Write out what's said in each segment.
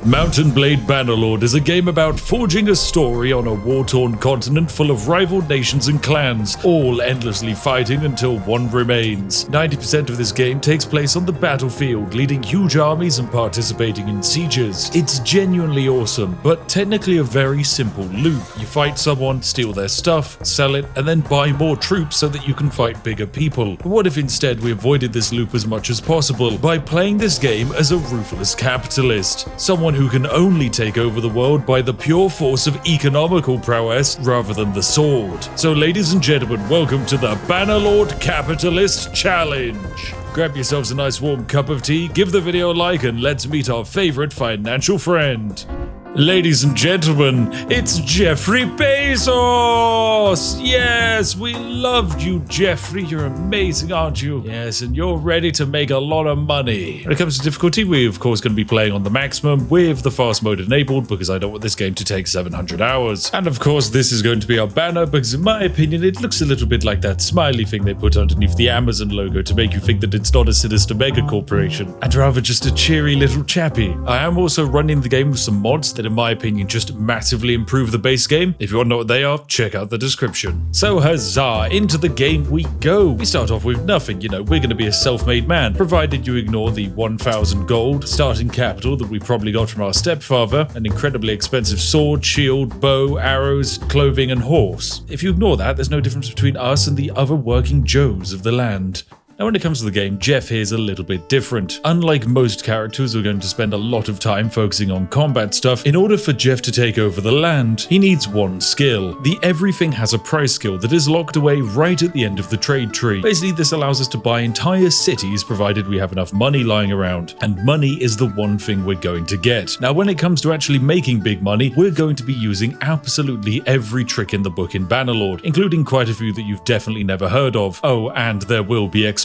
Mountain Blade Bannerlord is a game about forging a story on a war-torn continent full of rival nations and clans, all endlessly fighting until one remains. 90% of this game takes place on the battlefield, leading huge armies and participating in sieges. It's genuinely awesome, but technically a very simple loop. You fight someone, steal their stuff, sell it, and then buy more troops so that you can fight bigger people. But what if instead we avoided this loop as much as possible by playing this game as a ruthless capitalist? Someone who can only take over the world by the pure force of economical prowess rather than the sword. So ladies and gentlemen, welcome to the Bannerlord Capitalist Challenge. Grab yourselves a nice warm cup of tea, give the video a like, and let's meet our favorite financial friend. Ladies and gentlemen, it's Jeffrey Bezos! Yes, we loved you, Jeffrey. You're amazing, aren't you? Yes, and you're ready to make a lot of money. When it comes to difficulty, we're of course going to be playing on the maximum with the fast mode enabled because I don't want this game to take 700 hours. And of course, this is going to be our banner because in my opinion, it looks a little bit like that smiley thing they put underneath the Amazon logo to make you think that it's not a sinister mega corporation and rather just a cheery little chappy. I am also running the game with some mods that in my opinion just massively improve the base game. If you want to know what they are, check out the description. So huzzah, into the game we go. We start off with nothing, you know, we're going to be a self-made man, provided you ignore the 1,000 gold starting capital that we probably got from our stepfather, an incredibly expensive sword, shield, bow, arrows, clothing and horse. If you ignore that, there's no difference between us and the other working Joes of the land. Now when it comes to the game, Jeff here is a little bit different. Unlike most characters who are going to spend a lot of time focusing on combat stuff, in order for Jeff to take over the land, he needs one skill. The everything has a price skill that is locked away right at the end of the trade tree. Basically, this allows us to buy entire cities provided we have enough money lying around, and money is the one thing we're going to get. Now when it comes to actually making big money, we're going to be using absolutely every trick in the book in Bannerlord, including quite a few that you've definitely never heard of. Oh, and there will be exploits.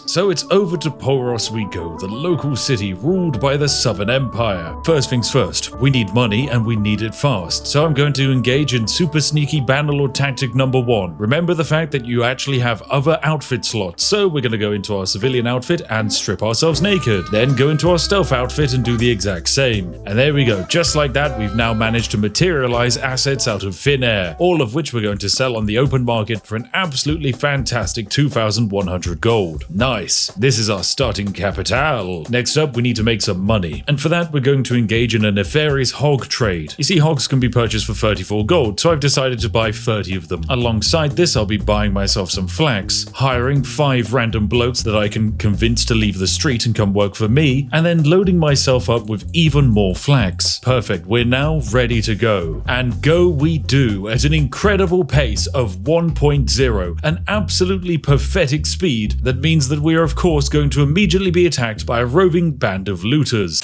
So it's over to Poros we go, the local city ruled by the Southern Empire. First things first, we need money and we need it fast. So I'm going to engage in super sneaky Bannerlord tactic number 1. Remember the fact that you actually have other outfit slots. So we're going to go into our civilian outfit and strip ourselves naked. Then go into our stealth outfit and do the exact same. And there we go. Just like that, we've now managed to materialize assets out of thin air, all of which we're going to sell on the open market for an absolutely fantastic 2,100 gold. Nice. This is our starting capital. Next up, we need to make some money. And for that, we're going to engage in a nefarious hog trade. You see, hogs can be purchased for 34 gold, so I've decided to buy 30 of them. Alongside this, I'll be buying myself some flax, hiring 5 random blokes that I can convince to leave the street and come work for me, and then loading myself up with even more flax. Perfect. We're now ready to go. And go we do at an incredible pace of 1.0, an absolutely pathetic speed that means that we are of course going to immediately be attacked by a roving band of looters.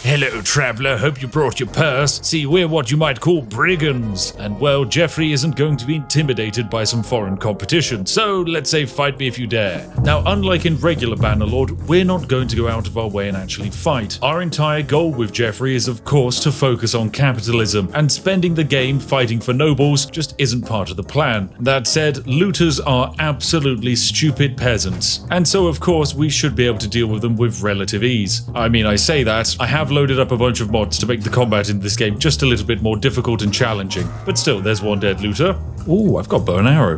Hello, traveller, hope you brought your purse. See, we're what you might call brigands. And well, Jeffrey isn't going to be intimidated by some foreign competition, so let's say fight me if you dare. Now, unlike in regular Bannerlord, we're not going to go out of our way and actually fight. Our entire goal with Jeffrey is of course to focus on capitalism, and spending the game fighting for nobles just isn't part of the plan. That said, looters are absolutely stupid peasants, and so of course we should be able to deal with them with relative ease. I mean, I say that, I have loaded up a bunch of mods to make the combat in this game just a little bit more difficult and challenging. But still, there's one dead looter. Ooh, I've got bow and arrow.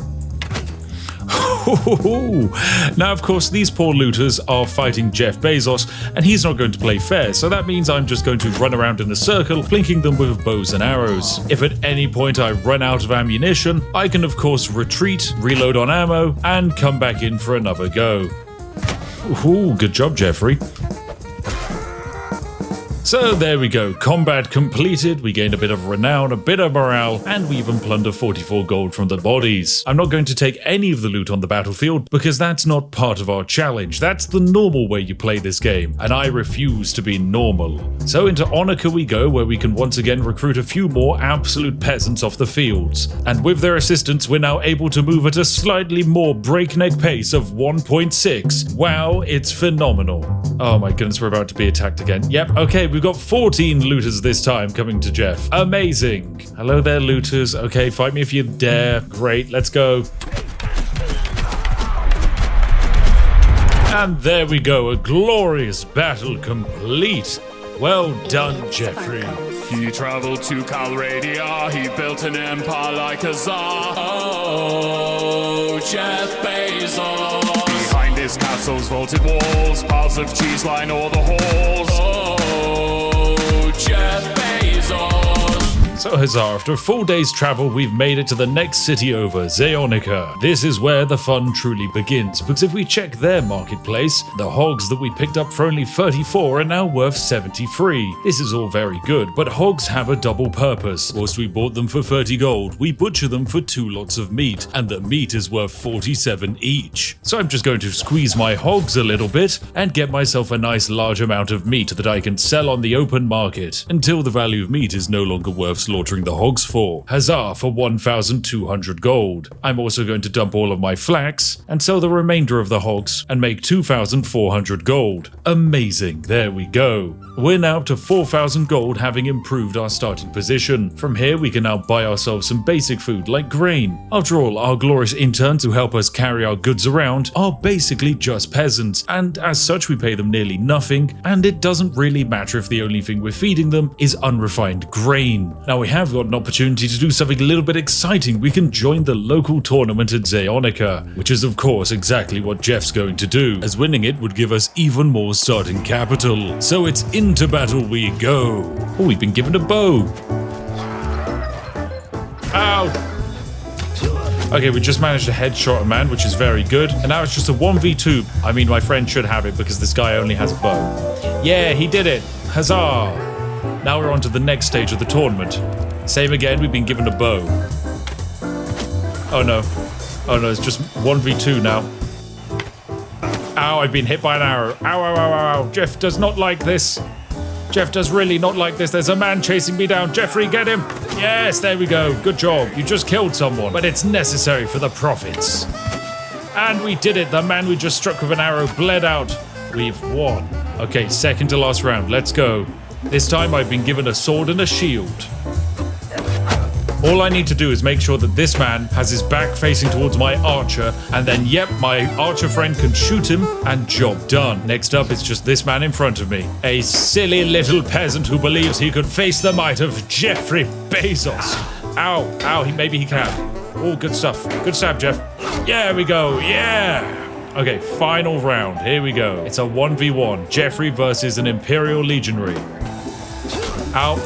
Now, of course, these poor looters are fighting Jeff Bezos, and he's not going to play fair, so that means I'm just going to run around in a circle, flanking them with bows and arrows. If at any point I run out of ammunition, I can of course retreat, reload on ammo, and come back in for another go. Ooh, good job, Jeffrey. So there we go, combat completed, we gained a bit of renown, a bit of morale, and we even plunder 44 gold from the bodies. I'm not going to take any of the loot on the battlefield because that's not part of our challenge. That's the normal way you play this game, and I refuse to be normal. So into Honoka we go, where we can once again recruit a few more absolute peasants off the fields. And with their assistance, we're now able to move at a slightly more breakneck pace of 1.6. Wow, it's phenomenal. Oh my goodness, we're about to be attacked again. Yep, okay, we've got 14 looters this time coming to Jeff. Amazing. Hello there, looters. Okay, fight me if you dare. Great, let's go. And there we go, a glorious battle complete. Well done, Jeffrey. He traveled to Calradia, he built an empire like a czar. Oh, Jeff Bezos. Behind his castle's vaulted walls, piles of cheese line all the halls. Oh, Jeff Bezos. So Huzzah, after a full day's travel, we've made it to the next city over, Zeonica. This is where the fun truly begins, because if we check their marketplace, the hogs that we picked up for only 34 are now worth 73. This is all very good, but hogs have a double purpose. Whilst we bought them for 30 gold, we butcher them for 2 lots of meat, and the meat is worth 47 each. So I'm just going to squeeze my hogs a little bit, and get myself a nice large amount of meat that I can sell on the open market, until the value of meat is no longer worth slaughtering the hogs for. Huzzah for 1,200 gold. I'm also going to dump all of my flax and sell the remainder of the hogs and make 2,400 gold. Amazing, there we go. We're now up to 4,000 gold, having improved our starting position. From here we can now buy ourselves some basic food like grain. After all, our glorious interns who help us carry our goods around are basically just peasants, and as such we pay them nearly nothing, and it doesn't really matter if the only thing we're feeding them is unrefined grain. Now we have got an opportunity to do something a little bit exciting. We can join the local tournament at Zeonica, which is of course exactly what Jeff's going to do, as winning it would give us even more starting capital. So it's into battle we go. Oh, we've been given a bow. Ow! Okay, we just managed to headshot a man, which is very good. And now it's just a 1v2. I mean, my friend should have it because this guy only has a bow. Yeah, he did it. Huzzah! Now we're on to the next stage of the tournament. Same again, we've been given a bow. Oh no. Oh no, it's just 1v2 now. Ow, I've been hit by an arrow. Ow, ow, ow, ow, ow. Jeff does not like this. Jeff does really not like this. There's a man chasing me down. Jeffrey, get him. Yes, there we go. Good job. You just killed someone, but it's necessary for the profits. And we did it. The man we just struck with an arrow bled out. We've won. Okay, second to last round. Let's go. This time I've been given a sword and a shield. All I need to do is make sure that this man has his back facing towards my archer, and then yep, my archer friend can shoot him, and job done. Next up is just this man in front of me. A silly little peasant who believes he could face the might of Jeffrey Bezos. Ow, ow, maybe he can. Oh, good stuff. Good stab, Jeff. Yeah, we go, yeah! Okay, final round. Here we go. It's a 1v1. Jeffrey versus an Imperial Legionary. Ow.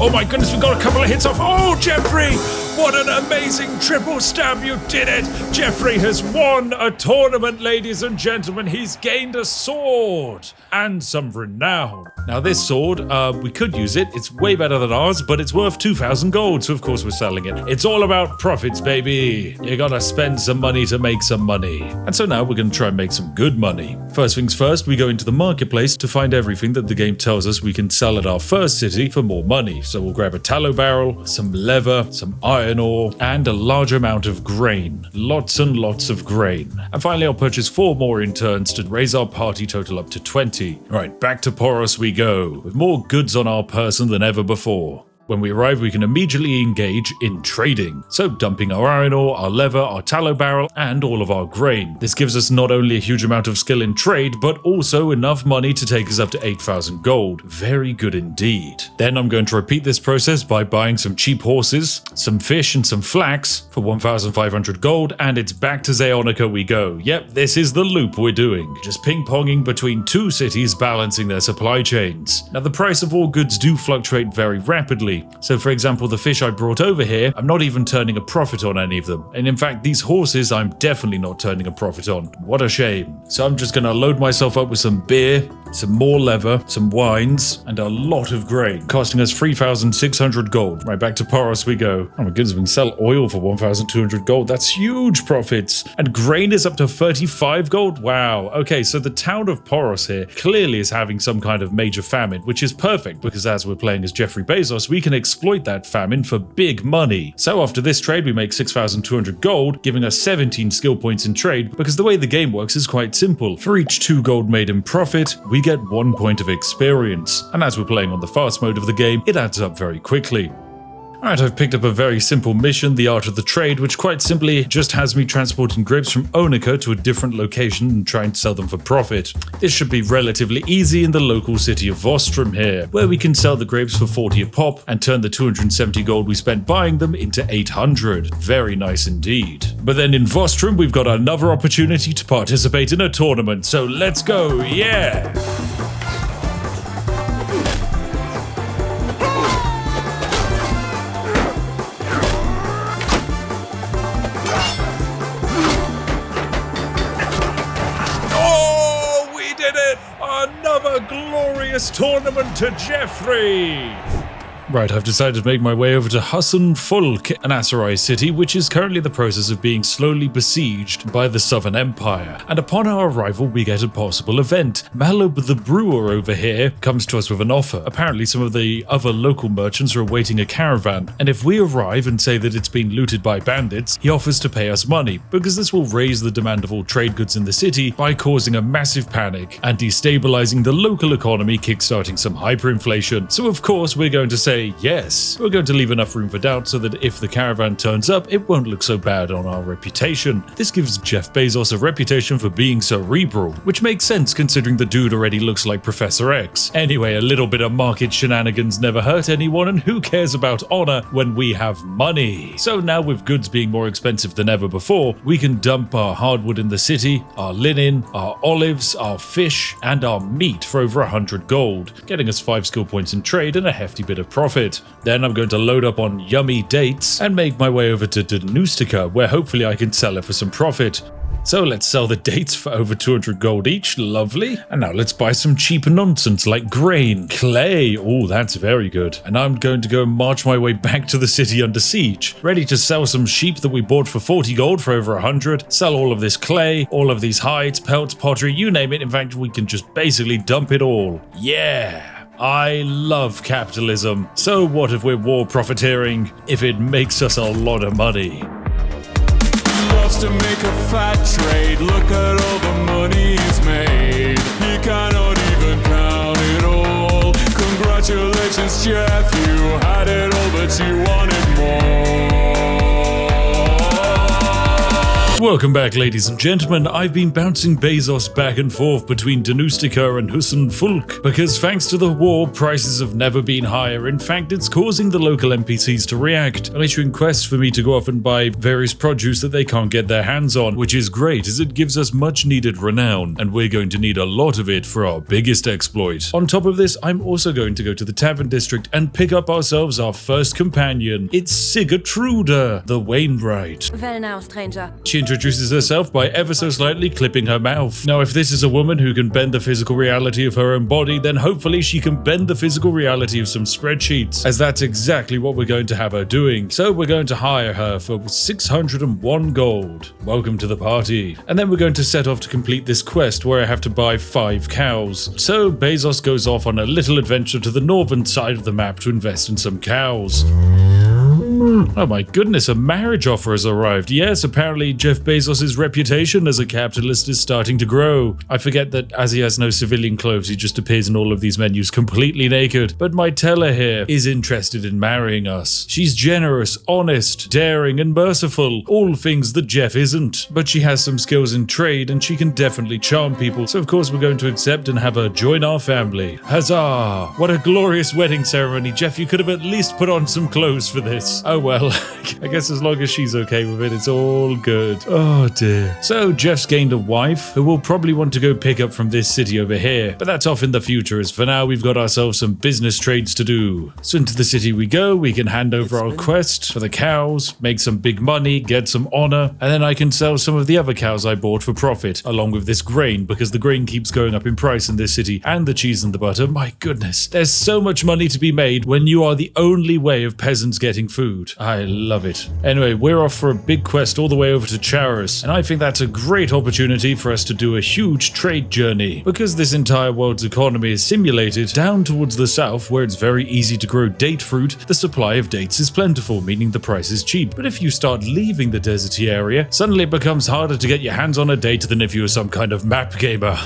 Oh my goodness, we got a couple of hits off. Oh, Jeffrey! What an amazing triple stab, you did it! Jeffrey has won a tournament, ladies and gentlemen. He's gained a sword and some renown. Now this sword, we could use it. It's way better than ours, but it's worth 2,000 gold, so of course we're selling it. It's all about profits, baby. You gotta spend some money to make some money. And so now we're gonna try and make some good money. First things first, we go into the marketplace to find everything that the game tells us we can sell at our first city for more money. So we'll grab a tallow barrel, some leather, some iron ore, and a large amount of grain. Lots and lots of grain. And finally, I'll purchase 4 more interns to raise our party total up to 20. Right, back to Poros we go, with more goods on our person than ever before. When we arrive, we can immediately engage in trading. So dumping our iron ore, our leather, our tallow barrel, and all of our grain. This gives us not only a huge amount of skill in trade, but also enough money to take us up to 8,000 gold. Very good indeed. Then I'm going to repeat this process by buying some cheap horses, some fish, and some flax for 1,500 gold, and it's back to Zeonica we go. Yep, this is the loop we're doing. Just ping-ponging between 2 cities, balancing their supply chains. Now, the price of all goods do fluctuate very rapidly. So for example, the fish I brought over here, I'm not even turning a profit on any of them. And in fact, these horses I'm definitely not turning a profit on. What a shame. So I'm just gonna load myself up with some beer, some more leather, some wines, and a lot of grain, costing us 3,600 gold. Right, back to Poros we go. Oh my goodness, we can sell oil for 1,200 gold. That's huge profits. And grain is up to 35 gold. Wow. Okay, so the town of Poros here clearly is having some kind of major famine, which is perfect because as we're playing as Jeffrey Bezos, we can exploit that famine for big money. So after this trade, we make 6,200 gold, giving us 17 skill points in trade, because the way the game works is quite simple. For each 2 gold made in profit, we get 1 point of experience. And as we're playing on the fast mode of the game, it adds up very quickly. Alright, I've picked up a very simple mission, the Art of the Trade, which quite simply just has me transporting grapes from Onika to a different location and trying to sell them for profit. This should be relatively easy in the local city of Vostrom here, where we can sell the grapes for 40 a pop and turn the 270 gold we spent buying them into 800. Very nice indeed. But then in Vostrom, we've got another opportunity to participate in a tournament, so let's go, yeah! Another glorious tournament to Jeffrey! Right, I've decided to make my way over to Hassan Fulk, an Aserai city, which is currently in the process of being slowly besieged by the Southern Empire. And upon our arrival, we get a possible event. Malob the brewer over here comes to us with an offer. Apparently, some of the other local merchants are awaiting a caravan, and if we arrive and say that it's been looted by bandits, he offers to pay us money, because this will raise the demand of all trade goods in the city by causing a massive panic and destabilizing the local economy, kickstarting some hyperinflation. So of course, we're going to say yes. We're going to leave enough room for doubt so that if the caravan turns up, it won't look so bad on our reputation. This gives Jeff Bezos a reputation for being cerebral, which makes sense considering the dude already looks like Professor X. Anyway, a little bit of market shenanigans never hurt anyone, and who cares about honor when we have money? So now with goods being more expensive than ever before, we can dump our hardwood in the city, our linen, our olives, our fish, and our meat for over 100 gold, getting us 5 skill points in trade and a hefty bit of profit. Then I'm going to load up on yummy dates and make my way over to Danustica, where hopefully I can sell it for some profit. So let's sell the dates for over 200 gold each, lovely. And now let's buy some cheap nonsense like grain, clay, oh that's very good. And I'm going to go march my way back to the city under siege, ready to sell some sheep that we bought for 40 gold for over 100, sell all of this clay, all of these hides, pelts, pottery, you name it. In fact, we can just basically dump it all. Yeah! I love capitalism. So what if we're war profiteering if it makes us a lot of money? Loves to make a fat trade. Look at all the money he's made. He cannot even count it all. Congratulations, Jeff, you had it all, but you wanted more. Welcome back, ladies and gentlemen. I've been bouncing Bezos back and forth between Danustica and Hassan Fulk because thanks to the war, prices have never been higher. In fact, it's causing the local NPCs to react, issuing quests for me to go off and buy various produce that they can't get their hands on, which is great as it gives us much needed renown, and we're going to need a lot of it for our biggest exploit. On top of this, I'm also going to go to the Tavern District and pick up ourselves our first companion. It's Sigurtruda, the Wainwright. Well now, stranger. She introduces herself by ever so slightly clipping her mouth. Now, if this is a woman who can bend the physical reality of her own body, then hopefully she can bend the physical reality of some spreadsheets, as that's exactly what we're going to have her doing. So we're going to hire her for 601 gold. Welcome to the party. And then we're going to set off to complete this quest where I have to buy 5 cows. So Bezos goes off on a little adventure to the northern side of the map to invest in some cows. Oh my goodness, a marriage offer has arrived. Yes, apparently Jeff Bezos' reputation as a capitalist is starting to grow. I forget that as he has no civilian clothes, he just appears in all of these menus completely naked. But my teller here is interested in marrying us. She's generous, honest, daring, and merciful. All things that Jeff isn't. But she has some skills in trade and she can definitely charm people. So of course we're going to accept and have her join our family. Huzzah! What a glorious wedding ceremony. Jeff, you could have at least put on some clothes for this. Oh well, I guess as long as she's okay with it, it's all good. Oh dear. So Jeff's gained a wife who will probably want to go pick up from this city over here, but that's off in the future as for now we've got ourselves some business trades to do. So into the city we go, we can hand over our quest for the cows, make some big money, get some honor, and then I can sell some of the other cows I bought for profit, along with this grain, because the grain keeps going up in price in this city, and the cheese and the butter. My goodness, there's so much money to be made when you are the only way of peasants getting food. food. I love it. Anyway, we're off for a big quest all the way over to Charis, and I think that's a great opportunity for us to do a huge trade journey, because this entire world's economy is simulated down towards the south, where it's very easy to grow date fruit. The supply of dates is plentiful, meaning the price is cheap. But if you start leaving the deserty area, suddenly it becomes harder to get your hands on a date than if you were some kind of map gamer.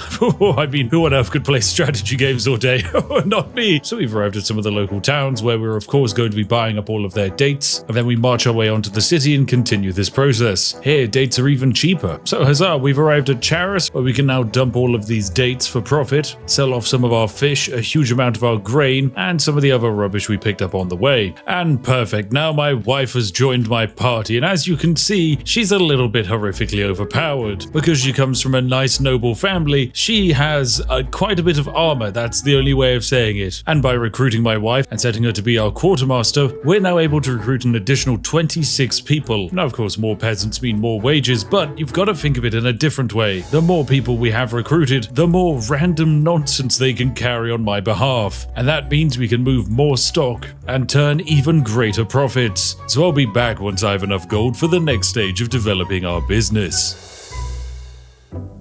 I mean, who on earth could play strategy games all day? Not me. So we've arrived at some of the local towns where we're of course going to be buying up all of their dates, and then we march our way onto the city and continue this process. Here, dates are even cheaper. So huzzah, we've arrived at Charis, where we can now dump all of these dates for profit, sell off some of our fish, a huge amount of our grain, and some of the other rubbish we picked up on the way. And perfect, now my wife has joined my party, and as you can see, she's a little bit horrifically overpowered. Because she comes from a nice noble family, she has quite a bit of armor, that's the only way of saying it. And by recruiting my wife and setting her to be our quartermaster, we're now able to recruit an additional 26 people. Now of course more peasants mean more wages, but you've got to think of it in a different way. The more people we have recruited, the more random nonsense they can carry on my behalf. And that means we can move more stock and turn even greater profits. So I'll be back once I have enough gold for the next stage of developing our business.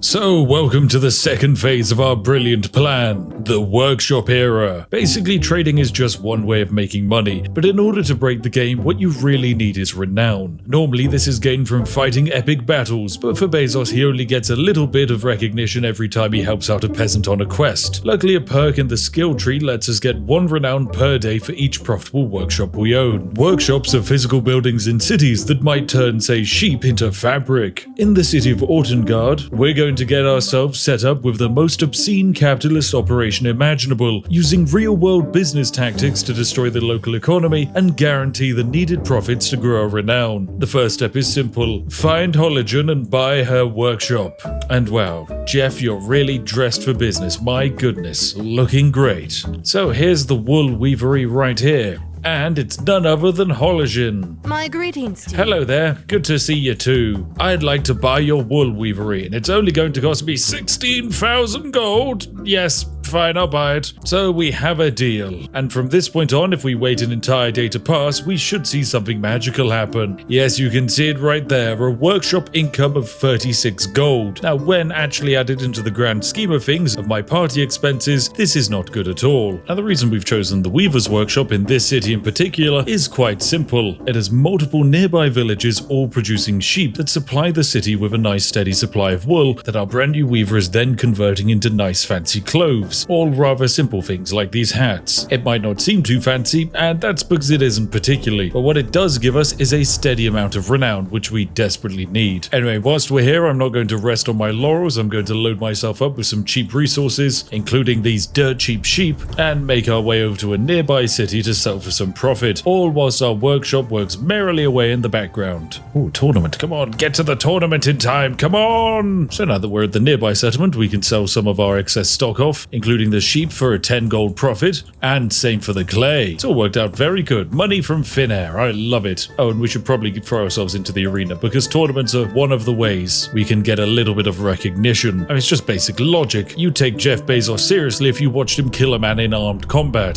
So, welcome to the second phase of our brilliant plan, the workshop era. Basically, trading is just one way of making money, but in order to break the game, what you really need is renown. Normally, this is gained from fighting epic battles, but for Bezos, he only gets a little bit of recognition every time he helps out a peasant on a quest. Luckily, a perk in the skill tree lets us get 1 renown per day for each profitable workshop we own. Workshops are physical buildings in cities that might turn, say, sheep into fabric. In the city of Ortengard, we're going to get ourselves set up with the most obscene capitalist operation imaginable, using real-world business tactics to destroy the local economy and guarantee the needed profits to grow our renown. The first step is simple: find Hologen and buy her workshop. And wow, Jeff, you're really dressed for business, my goodness, looking great. So here's the wool weavery right here. And it's none other than Hologen. My greetings to you. Hello there, good to see you too. I'd like to buy your wool weavery, and it's only going to cost me 16,000 gold. Yes, fine, I'll buy it. So we have a deal. And from this point on, if we wait an entire day to pass, we should see something magical happen. Yes, you can see it right there, a workshop income of 36 gold. Now, when actually added into the grand scheme of things of my party expenses, this is not good at all. Now, the reason we've chosen the weaver's workshop in this city in particular is quite simple. It has multiple nearby villages all producing sheep that supply the city with a nice steady supply of wool that our brand new weaver is then converting into nice fancy clothes. All rather simple things like these hats. It might not seem too fancy, and that's because it isn't particularly, but what it does give us is a steady amount of renown, which we desperately need. Anyway, whilst we're here, I'm not going to rest on my laurels. I'm going to load myself up with some cheap resources, including these dirt cheap sheep, and make our way over to a nearby city to sell for some profit, all whilst our workshop works merrily away in the background. Ooh, tournament, come on, get to the tournament in time, come on! So now that we're at the nearby settlement, we can sell some of our excess stock off, including the sheep for a 10 gold profit, and same for the clay. It's all worked out very good. Money from thin air, I love it. Oh, and we should probably throw ourselves into the arena, because tournaments are one of the ways we can get a little bit of recognition. I mean, it's just basic logic. You take Jeff Bezos seriously if you watched him kill a man in armed combat.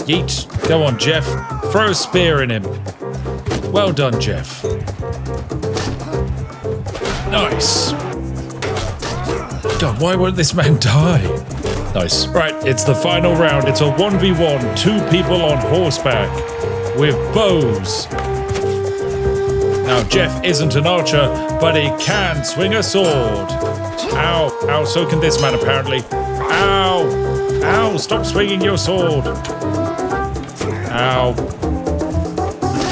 Yeet. Go on, Jeff. Throw a spear in him. Well done, Jeff. Nice. God, why won't this man die? Nice. Right, it's the final round. It's a 1v1, 2 people on horseback with bows. Now, Jeff isn't an archer, but he can swing a sword. Ow. Ow, so can this man, apparently. Ow. Ow, stop swinging your sword. Ow.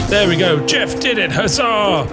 There we go. Jeff did it. Huzzah!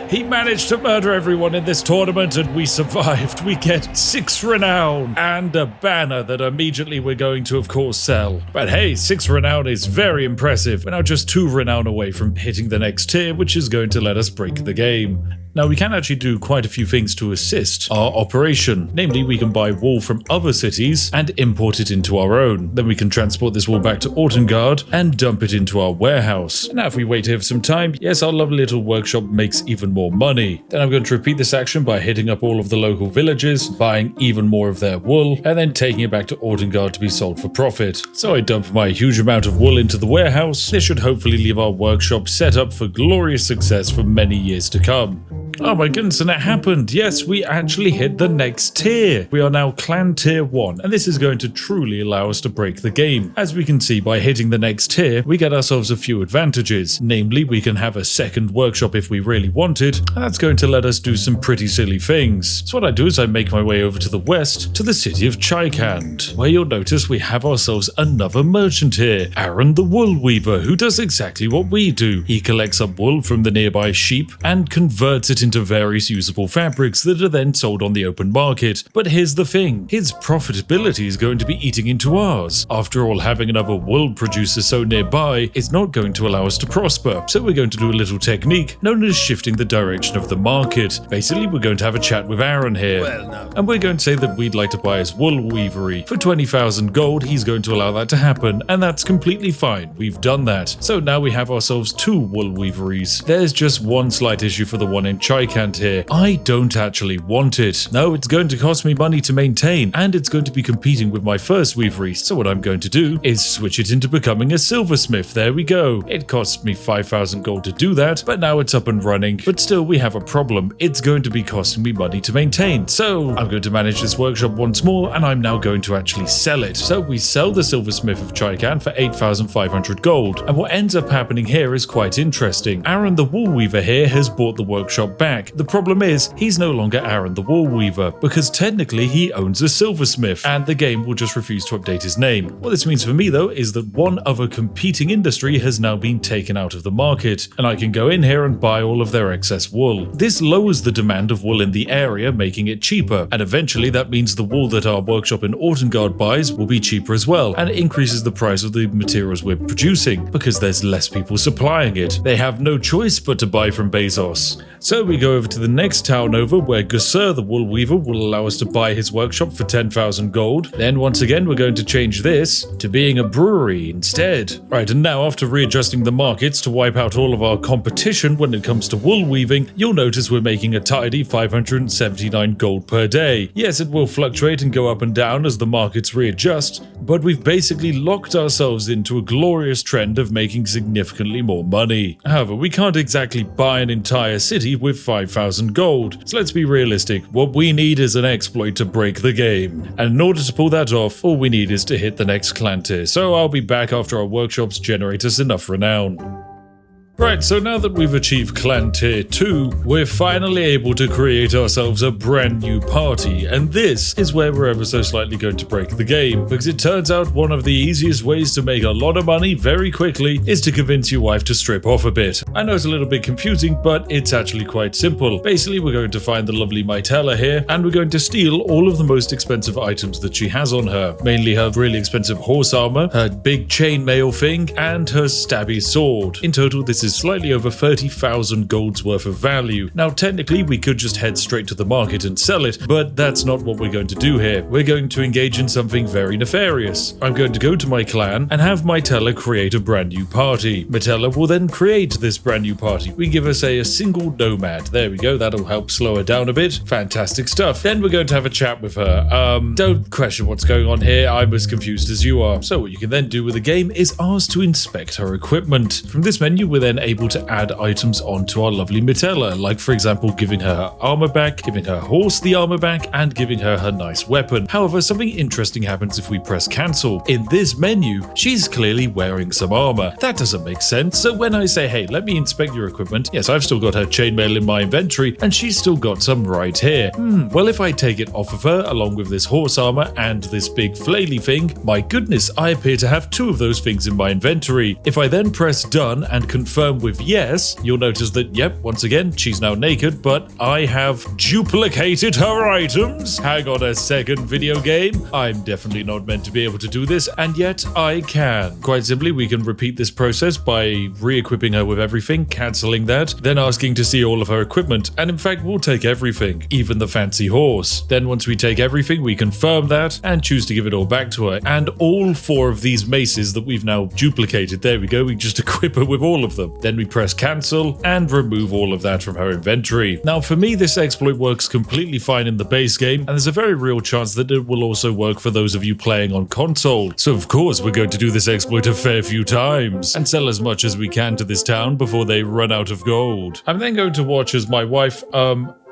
He managed to murder everyone in this tournament and we survived. We get 6 renown and a banner that immediately we're going to, of course, sell. But hey, 6 renown is very impressive. We're now just 2 renown away from hitting the next tier, which is going to let us break the game. Now we can actually do quite a few things to assist our operation. Namely, we can buy wool from other cities and import it into our own. Then we can transport this wool back to Ortengard and dump it into our warehouse. Now if we wait here for some time, yes, our lovely little workshop makes even more money. Then I'm going to repeat this action by hitting up all of the local villages, buying even more of their wool, and then taking it back to Ortengard to be sold for profit. So I dump my huge amount of wool into the warehouse. This should hopefully leave our workshop set up for glorious success for many years to come. Oh my goodness, and it happened. Yes, we actually hit the next tier. We are now Clan Tier 1, and this is going to truly allow us to break the game. As we can see, by hitting the next tier, we get ourselves a few advantages. Namely, we can have a second workshop if we really wanted, and that's going to let us do some pretty silly things. So what I do is I make my way over to the west, to the city of Chikand, where you'll notice we have ourselves another merchant here, Aaron the Wool Weaver, who does exactly what we do. He collects up wool from the nearby sheep and converts it into various usable fabrics that are then sold on the open market. But here's the thing, his profitability is going to be eating into ours. After all, having another wool producer so nearby is not going to allow us to prosper. So we're going to do a little technique known as shifting the direction of the market. Basically, we're going to have a chat with Aaron here. And we're going to say that we'd like to buy his wool weavery. For 20,000 gold, he's going to allow that to happen, and that's completely fine. We've done that. So now we have ourselves 2 wool weaveries. There's just one slight issue for the one in Chikand here. I don't actually want it. No, it's going to cost me money to maintain, and it's going to be competing with my first weavery. So what I'm going to do is switch it into becoming a silversmith. There we go. It cost me 5,000 gold to do that, but now it's up and running. But still, we have a problem. It's going to be costing me money to maintain. So I'm going to manage this workshop once more, and I'm now going to actually sell it. So we sell the silversmith of Chikand for 8,500 gold. And what ends up happening here is quite interesting. Aaron the Wool Weaver here has bought the workshop back. The problem is, he's no longer Aaron the Wool Weaver, because technically he owns a silversmith, and the game will just refuse to update his name. What this means for me though is that one other competing industry has now been taken out of the market, and I can go in here and buy all of their excess wool. This lowers the demand of wool in the area, making it cheaper, and eventually that means the wool that our workshop in Ortengard buys will be cheaper as well, and it increases the price of the materials we're producing, because there's less people supplying it. They have no choice but to buy from Bezos. So we go over to the next town over, where Gusser the Wool Weaver will allow us to buy his workshop for 10,000 gold. Then once again we're going to change this to being a brewery instead. Right, and now after readjusting the markets to wipe out all of our competition when it comes to wool weaving, you'll notice we're making a tidy 579 gold per day. Yes, it will fluctuate and go up and down as the markets readjust, but we've basically locked ourselves into a glorious trend of making significantly more money. However, we can't exactly buy an entire city with 5,000 gold, so let's be realistic. What we need is an exploit to break the game, and in order to pull that off, all we need is to hit the next clan tier. So I'll be back after our workshops generate us enough renown. Right, so now that we've achieved Clan Tier 2, we're finally able to create ourselves a brand new party, and this is where we're ever so slightly going to break the game, because it turns out one of the easiest ways to make a lot of money very quickly is to convince your wife to strip off a bit. I know it's a little bit confusing, but it's actually quite simple. Basically, we're going to find the lovely Mytella here, and we're going to steal all of the most expensive items that she has on her, mainly her really expensive horse armor, her big chainmail thing, and her stabby sword. In total, this is slightly over 30,000 gold's worth of value. Now technically we could just head straight to the market and sell it, but that's not what we're going to do here. We're going to engage in something very nefarious. I'm going to go to my clan and have Mytella create a brand new party. Mytella will then create this brand new party. We give her, say, a single nomad. There we go, that'll help slow her down a bit. Fantastic stuff. Then we're going to have a chat with her. Don't question what's going on here, I'm as confused as you are. So what you can then do with the game is ask to inspect her equipment. From this menu we're then able to add items onto our lovely Mytella, like for example giving her armor back, giving her horse the armor back, and giving her nice weapon. However, something interesting happens if we press cancel. In this menu, she's clearly wearing some armor. That doesn't make sense. So when I say, hey, let me inspect your equipment, yes, I've still got her chainmail in my inventory, and she's still got some right here. Well, if I take it off of her, along with this horse armor and this big flaily thing, my goodness, I appear to have two of those things in my inventory. If I then press done and confirm confirm with yes, you'll notice that, yep, once again, she's now naked, but I have duplicated her items. Hang on a second, video game. I'm definitely not meant to be able to do this, and yet I can. Quite simply, we can repeat this process by re-equipping her with everything, cancelling that, then asking to see all of her equipment, and in fact, we'll take everything, even the fancy horse. Then once we take everything, we confirm that, and choose to give it all back to her. And all 4 of these maces that we've now duplicated, there we go, we just equip her with all of them. Then we press cancel, and remove all of that from her inventory. Now for me, this exploit works completely fine in the base game, and there's a very real chance that it will also work for those of you playing on console. So of course, we're going to do this exploit a fair few times, and sell as much as we can to this town before they run out of gold. I'm then going to watch as my wife,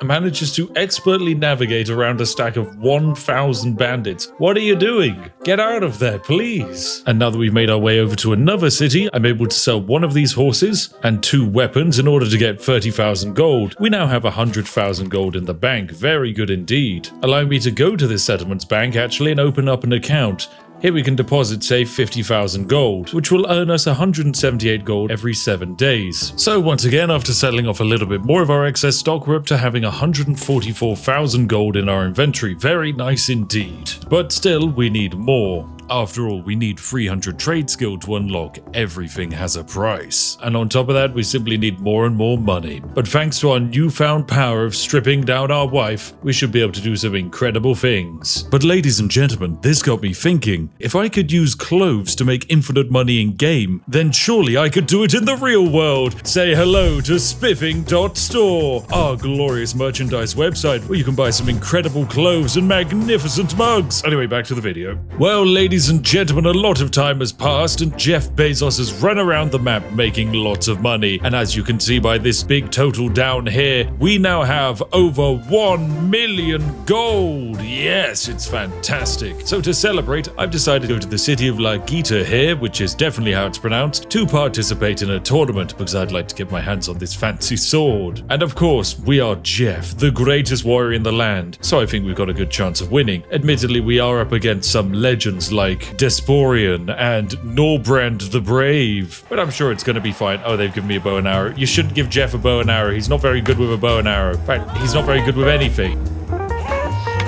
manages to expertly navigate around a stack of 1,000 bandits. What are you doing? Get out of there, please. And now that we've made our way over to another city, I'm able to sell 1 of these horses and 2 weapons in order to get 30,000 gold. We now have 100,000 gold in the bank. Very good indeed. Allowing me to go to this settlement's bank actually and open up an account. Here we can deposit, say, 50,000 gold, which will earn us 178 gold every 7 days. So once again, after selling off a little bit more of our excess stock, we're up to having 144,000 gold in our inventory. Very nice indeed. But still, we need more. After all, we need 300 trade skill to unlock. Everything has a price. And on top of that, we simply need more and more money. But thanks to our newfound power of stripping down our wife, we should be able to do some incredible things. But ladies and gentlemen, this got me thinking, if I could use cloves to make infinite money in game, then surely I could do it in the real world. Say hello to Spiffing.store, our glorious merchandise website where you can buy some incredible cloves and magnificent mugs. Anyway, back to the video. Well, ladies and gentlemen, a lot of time has passed and Jeff Bezos has run around the map making lots of money. And as you can see by this big total down here, we now have over 1 million gold. Yes, it's fantastic. So to celebrate, I've decided to go to the city of La Guita here, which is definitely how it's pronounced, to participate in a tournament because I'd like to get my hands on this fancy sword. And of course, we are Jeff, the greatest warrior in the land, so I think we've got a good chance of winning. Admittedly, we are up against some legends like Desporian and Norbrand the Brave, but I'm sure it's going to be fine. Oh, they've given me a bow and arrow. You shouldn't give Jeff a bow and arrow. He's not very good with a bow and arrow. In fact, he's not very good with anything.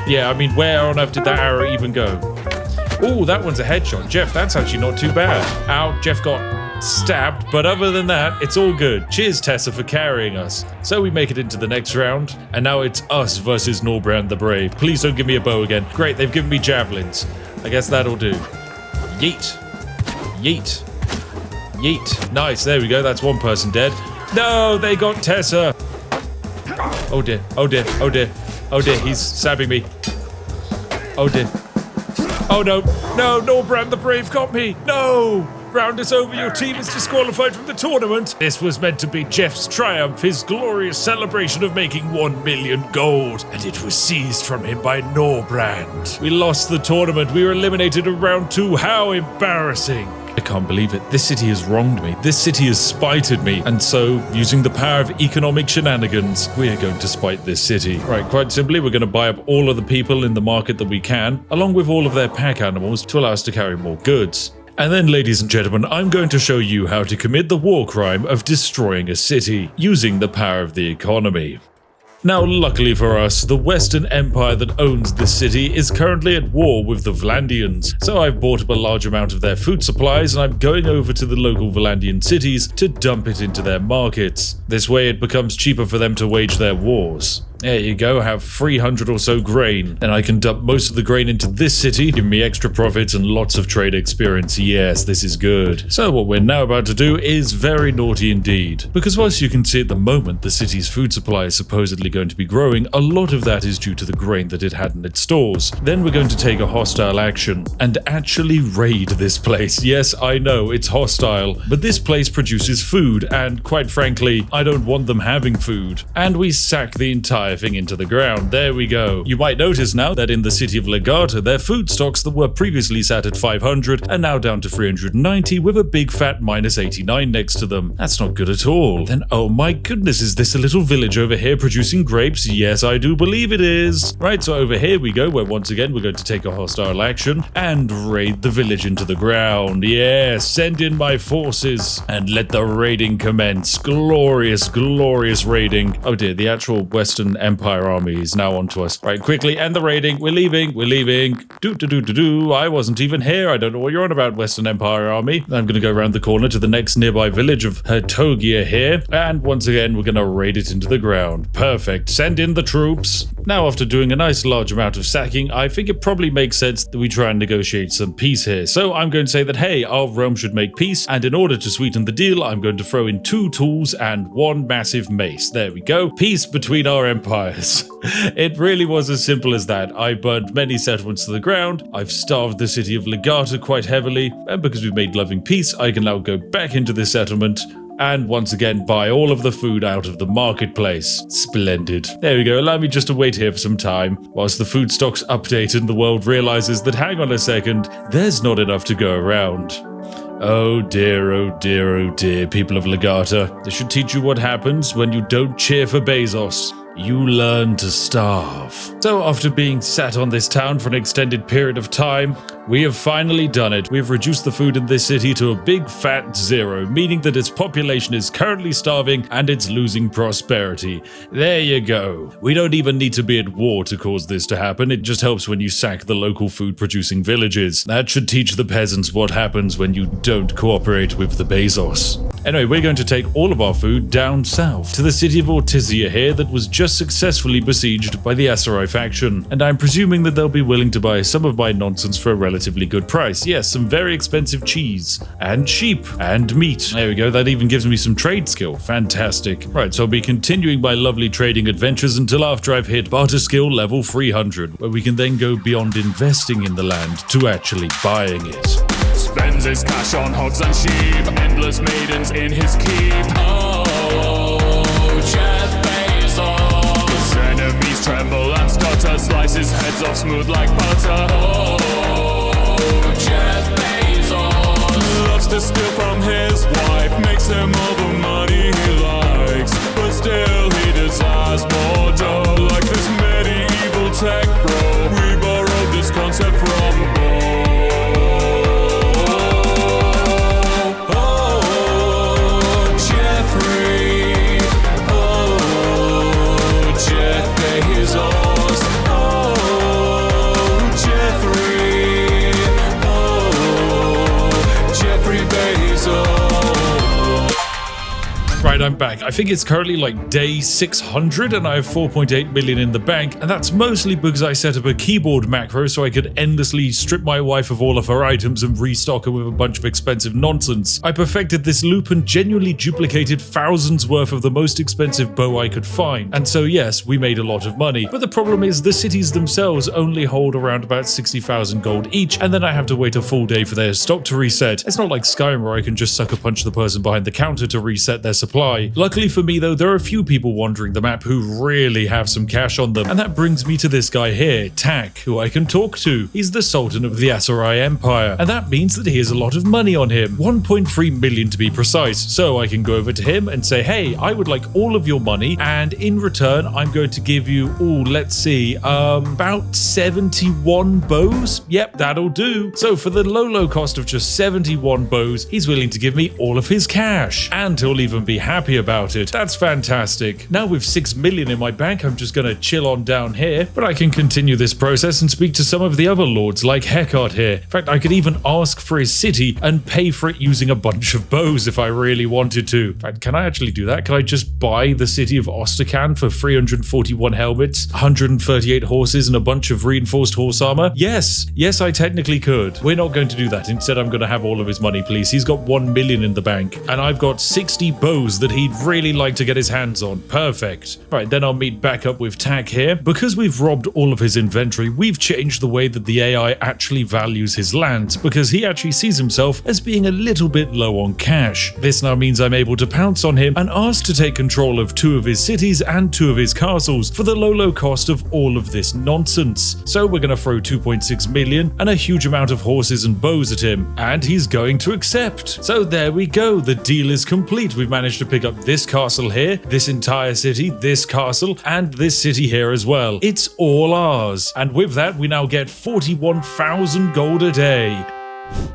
Yeah, I mean, where on earth did that arrow even go? Oh, that one's a headshot. Jeff, that's actually not too bad. Ow, Jeff got stabbed, but other than that, it's all good. Cheers, Tessa, for carrying us. So we make it into the next round, and now it's us versus Norbrand the Brave. Please don't give me a bow again. Great, they've given me javelins. I guess that'll do. Yeet. Yeet. Yeet. Nice, there we go. That's one person dead. No, they got Tessa. Oh dear, oh dear, oh dear. Oh dear, he's stabbing me. Oh dear. Oh no, no, Norbrand the Brave got me. No! Round is over, your team is disqualified from the tournament. This was meant to be Jeff's triumph, his glorious celebration of making 1 million gold, and it was seized from him by Norbrand. We lost the tournament, we were eliminated in round 2, how embarrassing. I can't believe it. This city has wronged me. This city has spited me. And so, using the power of economic shenanigans, we are going to spite this city. Right, quite simply, we're going to buy up all of the people in the market that we can, along with all of their pack animals to allow us to carry more goods. And then, ladies and gentlemen, I'm going to show you how to commit the war crime of destroying a city, using the power of the economy. Now, luckily for us, the Western Empire that owns this city is currently at war with the Vlandians, so I've bought up a large amount of their food supplies and I'm going over to the local Vlandian cities to dump it into their markets. This way it becomes cheaper for them to wage their wars. There you go, have 300 or so grain, and I can dump most of the grain into this city, giving me extra profits and lots of trade experience. Yes, this is good. So what we're now about to do is very naughty indeed, because whilst you can see at the moment the city's food supply is supposedly going to be growing, a lot of that is due to the grain that it had in its stores. Then we're going to take a hostile action and actually raid this place. Yes, I know, it's hostile, but this place produces food, and quite frankly, I don't want them having food. And we sack the entire entire thing into the ground. There we go. You might notice now that in the city of Legato, their food stocks that were previously sat at 500 are now down to 390 with a big fat minus 89 next to them. That's not good at all. Then, oh my goodness, is this a little village over here producing grapes? Yes, I do believe it is. Right, so over here we go, where once again we're going to take a hostile action and raid the village into the ground. Yeah, send in my forces and let the raiding commence. Glorious, glorious raiding. Oh dear, the actual Western Empire army is now onto us. Right, quickly end the raiding. We're leaving. We're leaving. I wasn't even here. I don't know what you're on about, Western Empire army. I'm going to go around the corner to the next nearby village of Hertogia here. And once again, we're going to raid it into the ground. Perfect. Send in the troops. Now, after doing a nice large amount of sacking, I think it probably makes sense that we try and negotiate some peace here. So I'm going to say that, hey, our realm should make peace. And in order to sweeten the deal, I'm going to throw in 2 tools and 1 massive mace. There we go. Peace between our empires. It really was as simple as that. I burned many settlements to the ground. I've starved the city of Legata quite heavily. And because we've made loving peace, I can now go back into this settlement and once again buy all of the food out of the marketplace. Splendid. There we go. Allow me just to wait here for some time whilst the food stocks update and the world realizes that, hang on a second, there's not enough to go around. Oh dear, oh dear, oh dear, people of Legata. This should teach you what happens when you don't cheer for Bezos. You learn to starve. So after being sat on this town for an extended period of time, we have finally done it. We've reduced the food in this city to a big fat 0, meaning that its population is currently starving and it's losing prosperity. There you go. We don't even need to be at war to cause this to happen. It just helps when you sack the local food producing villages. That should teach the peasants what happens when you don't cooperate with the Bezos. Anyway, we're going to take all of our food down south to the city of Ortizia here that was just successfully besieged by the Aserai faction, and I'm presuming that they'll be willing to buy some of my nonsense for a relatively good price. Yes, some very expensive cheese and sheep and meat. There we go. That even gives me some trade skill. Fantastic. Right, so I'll be continuing my lovely trading adventures until after I've hit barter skill level 300, where we can then go beyond investing in the land to actually buying it. Spends his cash on hogs and sheep, endless maidens in his keep. Oh, Jeff Bezos. Enemies tremble and stutter, slices heads off smooth like butter. Oh, Jeff Bezos. Loves to steal from his wife, makes him all the money he likes, but still he desires more dough. Like this medieval tech bro, we borrowed this concept from Bo. Right, I'm back. I think it's currently like day 600 and I have 4.8 million in the bank, and that's mostly because I set up a keyboard macro so I could endlessly strip my wife of all of her items and restock her with a bunch of expensive nonsense. I perfected this loop and genuinely duplicated thousands worth of the most expensive bow I could find. And so yes, we made a lot of money, but the problem is the cities themselves only hold around about 60,000 gold each, and then I have to wait a full day for their stock to reset. It's not like Skyrim where I can just sucker punch the person behind the counter to reset their supply. Luckily for me though, there are a few people wandering the map who really have some cash on them, and that brings me to this guy here, Tak, who I can talk to. He's the Sultan of the Aserai Empire, and that means that he has a lot of money on him, 1.3 million to be precise. So I can go over to him and say, hey, I would like all of your money, and in return I'm going to give you, let's see, about 71 bows. Yep, that'll do. So for the low cost of just 71 bows, he's willing to give me all of his cash, and he'll even be happy about it. That's fantastic. Now with 6 million in my bank, I'm just gonna chill on down here, but I can continue this process and speak to some of the other lords like Hecart here. In fact, I could even ask for his city and pay for it using a bunch of bows if I really wanted to. In fact, can I actually do that? Can I just buy the city of Ostracan for 341 helmets, 138 horses, and a bunch of reinforced horse armor? Yes, I technically could. We're not going to do that. Instead, I'm gonna have all of his money, please. He's got 1 million in the bank, and I've got 60 bows that he'd really like to get his hands on. Perfect. Right, then I'll meet back up with Tack here. Because we've robbed all of his inventory, we've changed the way that the AI actually values his lands, because he actually sees himself as being a little bit low on cash. This now means I'm able to pounce on him and ask to take control of 2 of his cities and 2 of his castles for the low cost of all of this nonsense. So we're going to throw 2.6 million and a huge amount of horses and bows at him, and he's going to accept. So there we go, the deal is complete. We've managed to pick up this castle here, this entire city, this castle, and this city here as well. It's all ours. And with that, we now get 41,000 gold a day.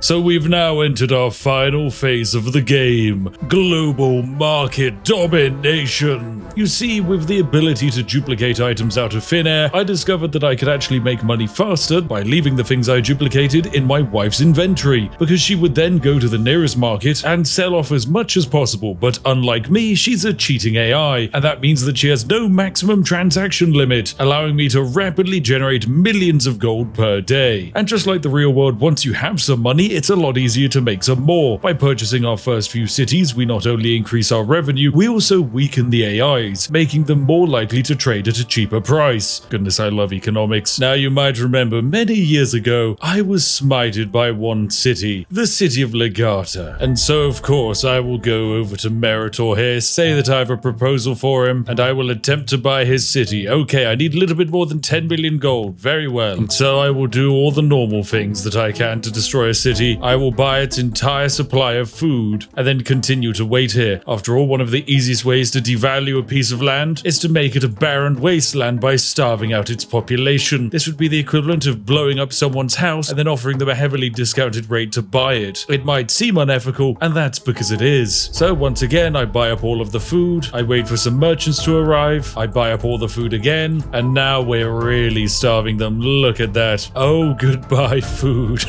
So we've now entered our final phase of the game, global market domination. You see, with the ability to duplicate items out of thin air, I discovered that I could actually make money faster by leaving the things I duplicated in my wife's inventory, because she would then go to the nearest market and sell off as much as possible. But unlike me, she's a cheating AI, and that means that she has no maximum transaction limit, allowing me to rapidly generate millions of gold per day. And just like the real world, once you have some money, it's a lot easier to make some more. By purchasing our first few cities, we not only increase our revenue, we also weaken the AIs, making them more likely to trade at a cheaper price. Goodness, I love economics. Now, you might remember many years ago, I was smited by one city, the city of Legata. And so, of course, I will go over to Meritor here, say that I have a proposal for him, and I will attempt to buy his city. Okay, I need a little bit more than 10 million gold. Very well. And so I will do all the normal things that I can to destroy a city. I will buy its entire supply of food and then continue to wait here. After all, one of the easiest ways to devalue a piece of land is to make it a barren wasteland by starving out its population. This would be the equivalent of blowing up someone's house and then offering them a heavily discounted rate to buy it. It might seem unethical, and that's because it is. So once again, I buy up all of the food, I wait for some merchants to arrive, I buy up all the food again, and now we're really starving them. Look at that. Oh, goodbye food.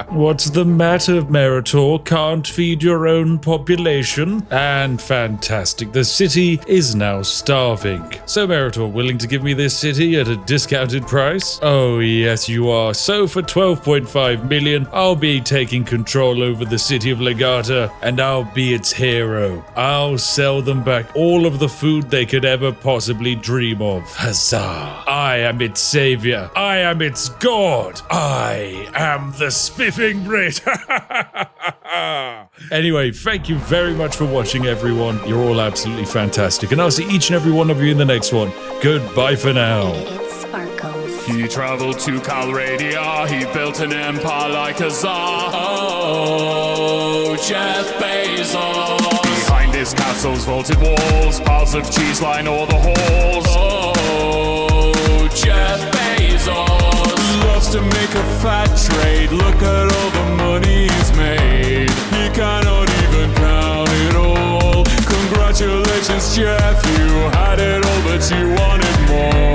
What's the matter, Meritor? Can't feed your own population? And fantastic, the city is now starving. So Meritor, willing to give me this city at a discounted price? Oh yes, you are. So for 12.5 million, I'll be taking control over the city of Legata, and I'll be its hero. I'll sell them back all of the food they could ever possibly dream of. Huzzah! I am its savior. I am its god. I am the Spiffing Brit. Anyway, thank you very much for watching, everyone. You're all absolutely fantastic, and I'll see each and every one of you in the next one. Goodbye for now. He traveled to Calradia, he built an empire like a czar. Oh, Jeff Bezos. Behind his castle's vaulted walls, piles of cheese line all the halls. Oh, Jeff Bezos. Loves to make a fat trade, look at all the money he's made. He cannot even count it all. Congratulations, Jeff, you had it all, but you wanted more.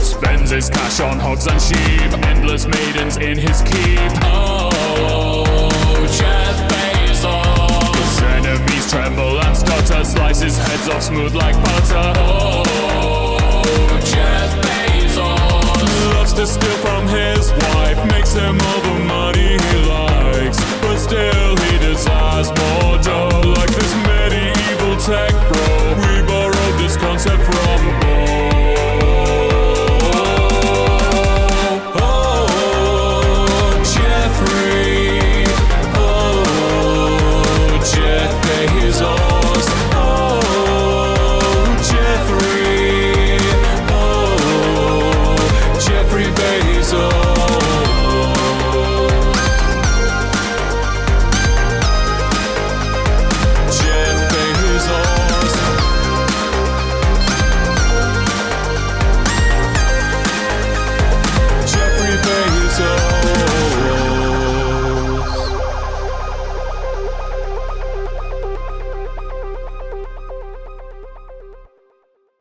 Spends his cash on hogs and sheep, endless maidens in his keep. Oh, Jeff Bezos. Enemies tremble and stutter, slices heads off smooth like butter. Oh, Jeff Bezos. Loves to steal from his wife, makes him all the money he likes, but still he desires more dough, like this medieval tech bro.